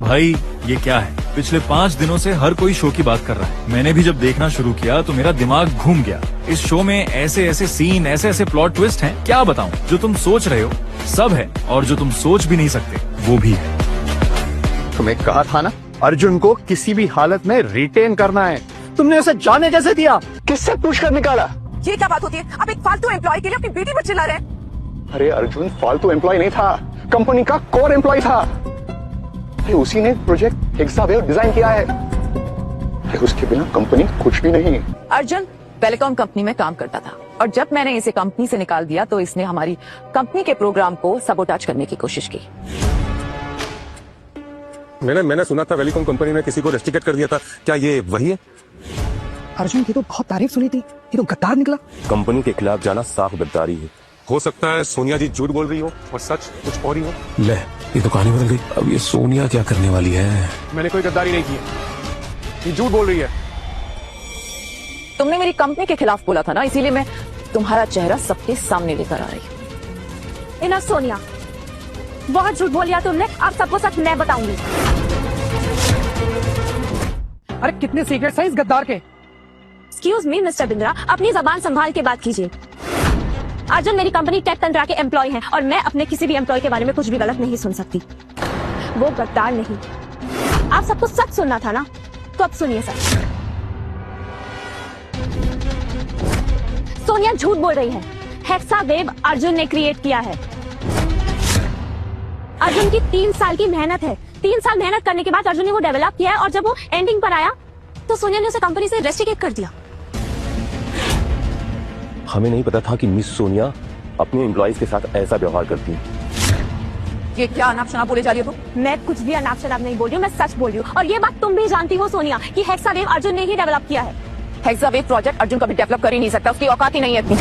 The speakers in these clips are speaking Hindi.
भाई ये क्या है, पिछले 5 दिनों से हर कोई शो की बात कर रहा है। मैंने भी जब देखना शुरू किया तो मेरा दिमाग घूम गया। इस शो में ऐसे ऐसे सीन, ऐसे ऐसे प्लॉट ट्विस्ट हैं, क्या बताऊं। जो तुम सोच रहे हो सब है, और जो तुम सोच भी नहीं सकते वो भी है। तुम्हें कहा था ना, अर्जुन को किसी भी हालत में रिटेन करना है। तुमने उसे जाने कैसे दिया? किससे पूछ कर निकाला? ये क्या बात होती है? आप एक फालतू एम्प्लॉय के लिए अपनी बेटी पर चिल्ला रहे हैं। अरे अर्जुन फालतू एम्प्लॉय नहीं था, कंपनी का कोर एम्प्लॉय था। उसी ने प्रोजेक्ट हेक्सावेव डिजाइन किया है। उसके बिना कंपनी कुछ भी नहीं। अर्जुन टेलीकॉम कंपनी में काम करता था, और जब मैंने इसे कंपनी से निकाल दिया तो इसने हमारी कंपनी के प्रोग्राम को सबोटाज करने की कोशिश की। मैंने सुना था वेलिकॉम कंपनी ने किसी को रेस्ट्रिकेट कर दिया था, क्या ये वही है? अर्जुन की तो बहुत तारीफ सुनी थी, ये तो गद्दार निकला। कंपनी के खिलाफ जाना साफ गद्दारी है। हो सकता है सोनिया जी झूठ बोल रही हो और सच कुछ और ही हो। ले, ये तो कहानी बदल गई। अब ये सोनिया क्या करने वाली है? मैंने कोई गद्दारी नहीं की, ये झूठ बोल रही है। तुमने मेरी कंपनी के खिलाफ बोला था ना, इसीलिए मैं तुम्हारा चेहरा सबके सामने लेकर आ रही हूँ। इनफ सोनिया, बहुत झूठ बोल लिया तुमने, अब सबको सच मैं बताऊंगी। अरे कितने सीक्रेट्स हैं इस गद्दार के? एक्सक्यूज मी मिस्टर बिंद्रा, अपनी जबान संभाल के बात कीजिए। अर्जुन मेरी कंपनी टेक तंत्रा के एम्प्लॉय हैं, और मैं अपने किसी भी एम्प्लॉय के बारे में कुछ भी गलत नहीं सुन सकती। वो गद्दार नहीं। आप सबको सच सुनना था ना, तो अब सुनिए सच। सोनिया झूठ बोल रही है। हेक्सावेव अर्जुन ने क्रिएट किया है। अर्जुन की 3 साल की मेहनत है। 3 साल मेहनत करने के बाद अर्जुन ने वो डेवलप किया है, और जब वो एंडिंग पर आया तो सोनिया ने उसे कंपनी से रेस्ट्रिकेट कर दिया। हमें नहीं पता था कि मिस सोनिया अपने एम्प्लॉइज के साथ ऐसा व्यवहार करती है। ये क्या अनाप शनाप बोले जा रही हो तुम? मैं कुछ भी अनाप शनाप नहीं बोल रही हूँ, मैं सच बोल रही हूँ। और ये बात तुम भी जानती हो सोनिया, कि हेक्सावेव अर्जुन ने ही डेवलप किया है। हेक्सावेव प्रोजेक्ट अर्जुन कभी डेवलप कर ही नहीं सकता, उसकी औकात ही नहीं है इतनी।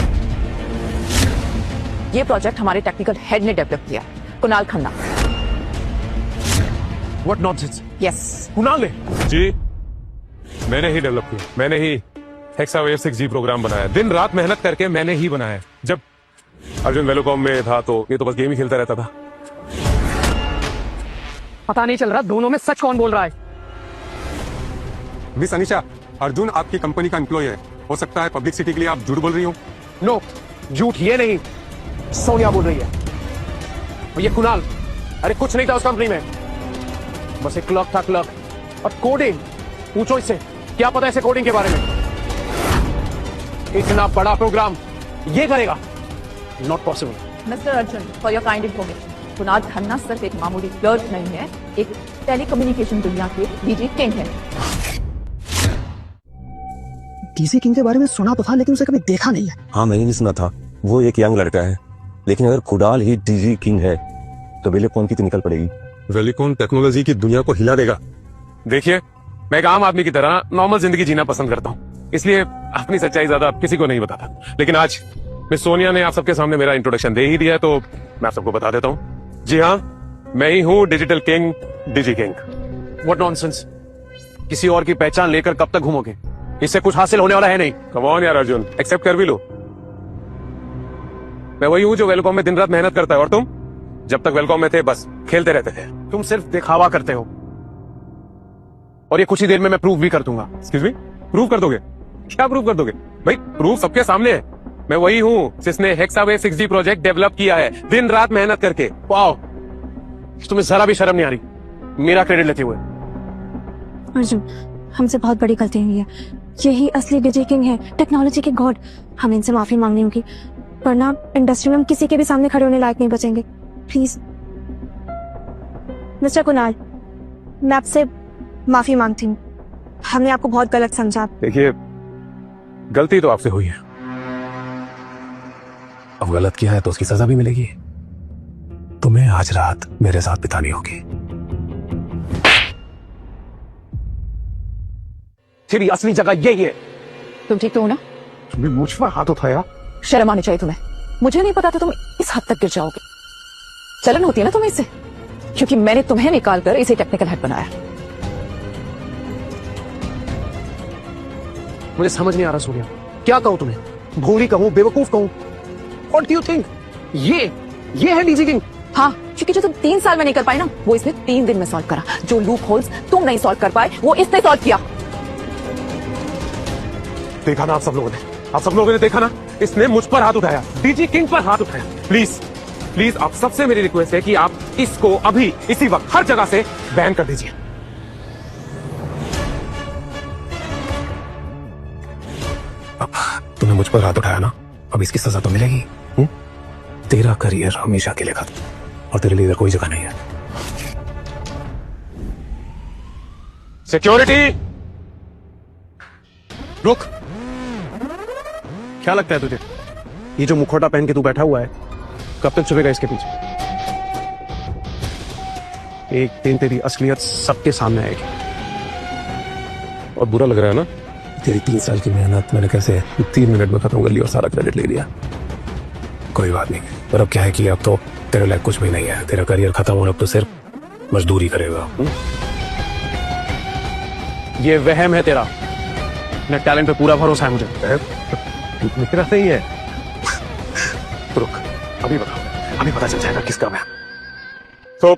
ये प्रोजेक्ट हमारे टेक्निकल हेड ने डेवलप किया है, Kunal Khanna. What nonsense? Yes, Kunal ने? जी, मैंने ही डेवलप किया, मैंने ही हेक्सावेव 6G प्रोग्राम बनाया। दिन रात मेहनत करके मैंने ही बनाया। जब अर्जुन वेलोकॉम में था तो ये तो बस गेम ही खेलता रहता था। पता नहीं चल रहा दोनों में सच कौन बोल रहा है। मिस अनिशा, अर्जुन आपकी कंपनी का एम्प्लॉय है। हो सकता है पब्लिसिटी के लिए आप झूठ बोल रही हो। नो, झूठ ये नहीं, सोनिया बोल रही है। और ये कुणाल, अरे कुछ नहीं था उस कंपनी में, बस एक क्लर्क था, क्लर्क। और कोडिंग, पूछो इससे क्या पता है इसे कोडिंग के बारे में। इतना बड़ा प्रोग्राम ये करेगा, not possible. Mister Arjun, for your kind information, Kunal Khanna सिर्फ एक मामूली क्लर्क नहीं है, एक टेलीकम्युनिकेशन दुनिया के डीजी किंग है। डीजी किंग के बारे में सुना तो था, लेकिन उसे कभी देखा नहीं है। हाँ, मैंने भी सुना था। वो एक यंग लड़का है, लेकिन अगर कुणाल ही डीजी किंग है तो वेलिकॉम की तो निकल पड़ेगी। वेलिकॉम टेक्नोलॉजी की दुनिया को हिला देगा। देखिए, मैं एक आम आदमी की तरह नॉर्मल जिंदगी जीना पसंद करता हूँ, इसलिए अपनी सच्चाई ज्यादा किसी को नहीं बताता। लेकिन आज मिस सोनिया ने आप सबके सामने मेरा इंट्रोडक्शन दे ही दिया है, तो मैं आप सबको बता देता हूँ। जी हाँ, मैं ही हूँ digital king, DG king. What nonsense, किसी और की पहचान लेकर कब तक घूमोगे? इससे कुछ हासिल होने वाला है नहीं। कम ऑन यार अर्जुन, एक्सेप्ट कर भी लो। मैं वही हूँ जो वेलकॉम में दिन रात मेहनत करता है, और तुम जब तक वेलकॉम में थे बस खेलते रहते थे। तुम सिर्फ दिखावा करते हो, और ये कुछ ही देर में मैं प्रूव भी कर दूंगा। एक्सक्यूज मी, प्रूव कर दोगे? क्या प्रूव कर दोगे भाई? प्रूफ सबके सामने है। मैं वही हूँ जिसने हेक्सावेव 6G प्रोजेक्ट डेवलप किया है, दिन रात मेहनत करके। वाओ, तुम्हें जरा भी शर्म नहीं आ रही मेरा क्रेडिट लेते हुए? अर्जुन, हमसे बहुत बड़ी गलती हुई है। यही असली डीजी किंग है, टेक्नोलॉजी के गॉड। हमें इनसे माफी मांगनी होगी, वरना इंडस्ट्री में हम किसी के भी सामने खड़े होने लायक नहीं बचेंगे। प्लीज मिस्टर कुणाल, मैं आपसे माफी मांगती हूँ। हमने आपको बहुत गलत समझा। देखिए, गलती तो आपसे हुई है, अब गलत किया है तो उसकी सजा भी मिलेगी। तुम्हें आज रात मेरे साथ बितानी होगी। तेरी असली जगह यही है। तुम ठीक तो हो ना? तुम्हें मुझ पर हाथ उठाया? शर्म आनी चाहिए तुम्हें। मुझे नहीं पता था तुम इस हद तक गिर जाओगे। चलन होती है ना तुम्हें इससे, क्योंकि मैंने तुम्हें निकाल कर इसे टेक्निकल हेड बनाया। मुझे समझ नहीं आ रहा सोनिया, क्या कहूं तुम्हें? भोली कहूं, बेवकूफ कहूं? What do you think? ये है डीजी किंग, हाँ, क्योंकि जो तुम 3 साल में नहीं कर पाए ना, वो इसने 3 दिन में सॉल्व करा। जो लूप होल्स तुम नहीं सॉल्व कर पाए, वो इसने सॉल्व किया। देखा ना आप सब लोगों ने देखा ना, इसने मुझ पर हाथ उठाया, डीजी किंग पर हाथ उठाया। प्लीज प्लीज आप सबसे मेरी रिक्वेस्ट है कि आप इसको अभी इसी वक्त हर जगह से बैन कर दीजिए। अब तूने मुझ पर हाथ उठाया ना, अब इसकी सजा तो मिलेगी। तेरा करियर हमेशा के लिए खत्म, और तेरे लिए इधर कोई जगह नहीं है। सिक्योरिटी रुक। क्या लगता है तुझे, ये जो मुखौटा पहन के तू बैठा हुआ है, कब तक छुपेगा इसके पीछे? एक दिन तेरी असलियत सबके सामने आएगी। और बुरा लग रहा है ना? तेरी 3 साल की मेहनत मैंने कैसे 3 मिनट में खत्म कर ली और सारा क्रेडिट ले लिया। कोई बात नहीं, पर अब क्या है कि अब तो तेरे लायक कुछ भी नहीं है। तेरा करियर खत्म होने, अब तो सिर्फ मजदूरी करेगा। ये वहम है तेरा, मेरे टैलेंट पे पूरा भरोसा है मुझे। मेरा नहीं है। रुक, अभी पता चल जाएगा किसका मैं। तो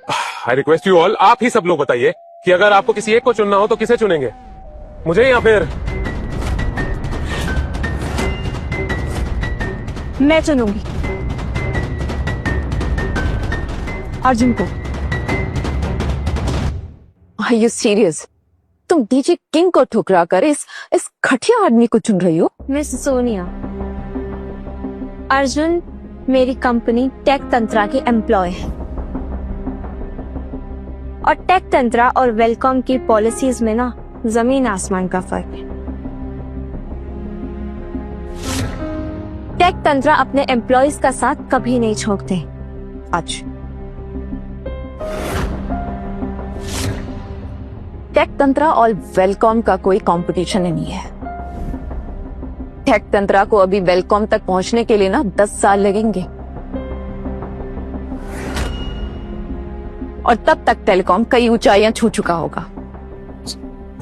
आई रिक्वेस्ट यू ऑल, आप ही सब लोग बताइए कि अगर आपको किसी एक को चुनना हो तो किसे चुनेंगे, मुझे या फिर? मैं चुनूंगी अर्जुन को। Are you serious? तुम डीजे किंग को ठुकरा कर इस घटिया आदमी को चुन रही हो? मिस सोनिया, अर्जुन मेरी कंपनी टेक तंत्रा के एम्प्लॉय है, और टेक तंत्रा और वेलकॉम की पॉलिसीज में ना जमीन आसमान का फर्क है। टेक तंत्रा अपने एम्प्लॉयज का साथ कभी नहीं छोड़ते। आज टेक तंत्रा और वेलकॉम का कोई कंपटीशन नहीं है। टेक तंत्रा को अभी वेलकॉम तक पहुंचने के लिए ना 10 साल लगेंगे, और तब तक टेलीकॉम कई ऊंचाइयां छू चुका होगा।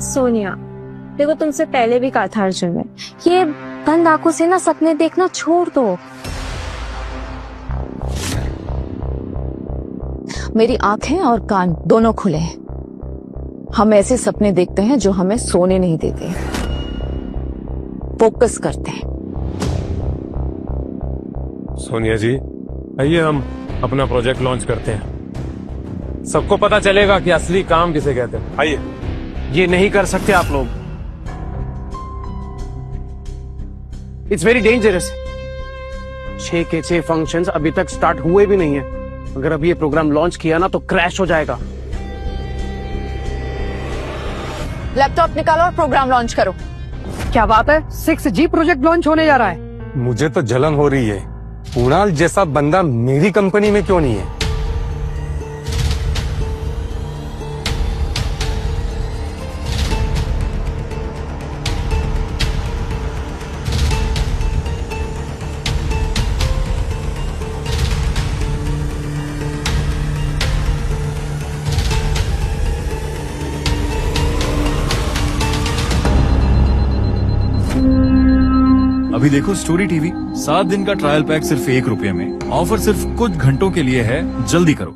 सोनिया, देखो तुमसे पहले भी कहा था अर्जुन ने, ये बंद आंखों से ना सपने देखना छोड़ दो। मेरी आंखें और कान दोनों खुले हैं। हम ऐसे सपने देखते हैं जो हमें सोने नहीं देते, फोकस करते हैं। सोनिया जी, आइए हम अपना प्रोजेक्ट लॉन्च करते हैं, सबको पता चलेगा कि असली काम किसे कहते हैं। आइए। ये नहीं कर सकते आप लोग, इट्स वेरी डेंजरस। 6 के 6 फंक्शंस अभी तक स्टार्ट हुए भी नहीं है। अगर अभी ये प्रोग्राम लॉन्च किया ना तो क्रैश हो जाएगा। लैपटॉप निकालो और प्रोग्राम लॉन्च करो। क्या बात है, 6G प्रोजेक्ट लॉन्च होने जा रहा है। मुझे तो जलन हो रही है, कुणाल जैसा बंदा मेरी कंपनी में क्यों नहीं है? अभी देखो स्टोरी टीवी, 7 दिन का ट्रायल पैक सिर्फ ₹1 में। ऑफर सिर्फ कुछ घंटों के लिए है, जल्दी करो।